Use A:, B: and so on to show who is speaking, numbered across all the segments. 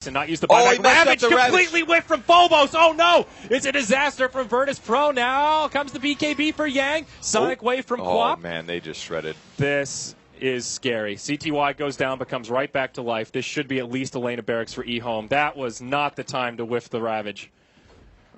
A: and not use the buyback.
B: He messed up
A: Ravage
B: the
A: completely whiffed from Phobos. Oh no! It's a disaster from Virtus Pro. Now comes the BKB for Yang. Sonic Wave from Quap.
B: Oh man, they just shredded.
A: This is scary. CTY goes down, but comes right back to life. This should be at least a lane of barracks for eHome. That was not the time to whiff the Ravage.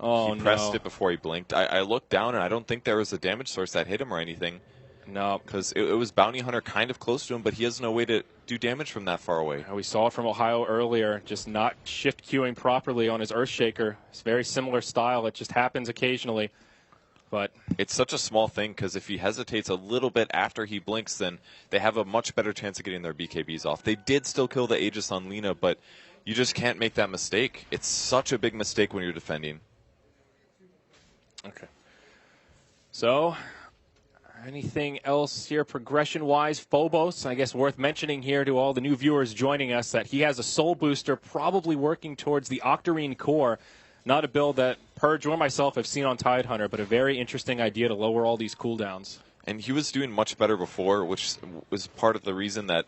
A: Oh,
B: he pressed it before he blinked. I looked down, and I don't think there was a damage source that hit him or anything.
A: No.
B: Because it was Bounty Hunter kind of close to him, but he has no way to do damage from that far away.
A: We saw it from Ohio earlier, just not shift queuing properly on his Earthshaker. It's very similar style. It just happens occasionally. But
B: it's such a small thing, because if he hesitates a little bit after he blinks, then they have a much better chance of getting their BKBs off. They did still kill the Aegis on Lina, but you just can't make that mistake. It's such a big mistake when you're defending.
A: Okay. So, anything else here progression-wise? Phobos, I guess worth mentioning here to all the new viewers joining us that he has a soul booster probably working towards the Octarine core. Not a build that Purge or myself have seen on Tidehunter, but a very interesting idea to lower all these cooldowns.
B: And he was doing much better before, which was part of the reason that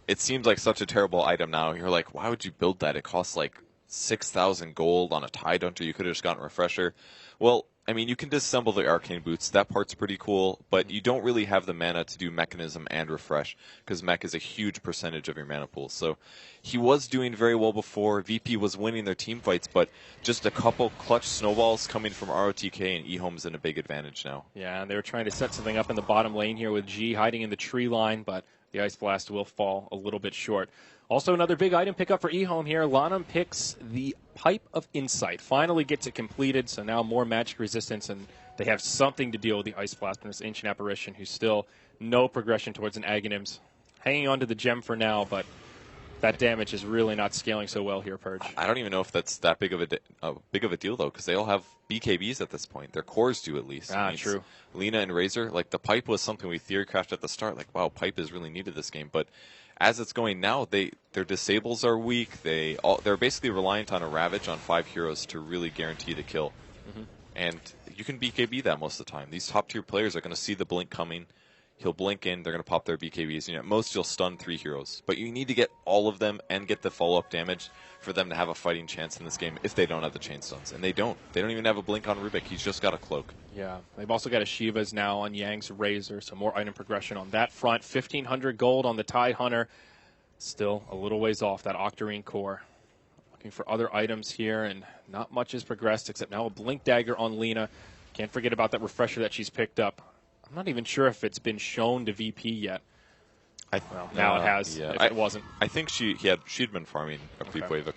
B: it seems like such a terrible item now. You're like, why would you build that? It costs like 6,000 gold on a Tidehunter. You could have just gotten a refresher. Well, I mean, you can disassemble the Arcane Boots. That part's pretty cool, but you don't really have the mana to do Mechanism and Refresh, because Mech is a huge percentage of your mana pool. So he was doing very well before. VP was winning their team fights, but just a couple clutch snowballs coming from ROTK, and eHome's in a big advantage now.
A: Yeah, and they were trying to set something up in the bottom lane here with G hiding in the tree line, but the Ice Blast will fall a little bit short. Also, another big item pickup for eHome here. Lanham picks the Pipe of Insight. Finally gets it completed, so now more magic resistance, and they have something to deal with the Ice Blast from this Ancient Apparition, who's still no progression towards an Aghanims. Hanging on to the gem for now, but that damage is really not scaling so well here, Purge.
B: I don't even know if that's that big of a deal, though, because they all have BKBs at this point. Their cores do, at least.
A: Ah, true.
B: Lina and Razor, like, the Pipe was something we theorycrafted at the start. Like, wow, Pipe is really needed this game, but as it's going now, their disables are weak. They're basically reliant on a Ravage on 5 heroes to really guarantee the kill. Mm-hmm. And you can BKB that most of the time. These top-tier players are going to see the blink coming. He'll blink in, they're going to pop their BKBs. And at most, you'll stun 3 heroes. But you need to get all of them and get the follow-up damage for them to have a fighting chance in this game if they don't have the chain stuns. And they don't. They don't even have a blink on Rubik. He's just got a cloak.
A: Yeah, they've also got a Shivas now on Yang's Razor, so more item progression on that front. 1,500 gold on the Tidehunter. Still a little ways off that Octarine core. Looking for other items here, and not much has progressed except now a Blink Dagger on Lina. Can't forget about that refresher that she's picked up. I'm not even sure if it's been shown to VP yet. Well, now it has,
B: yeah.
A: if it wasn't.
B: I think she'd been farming a creep wave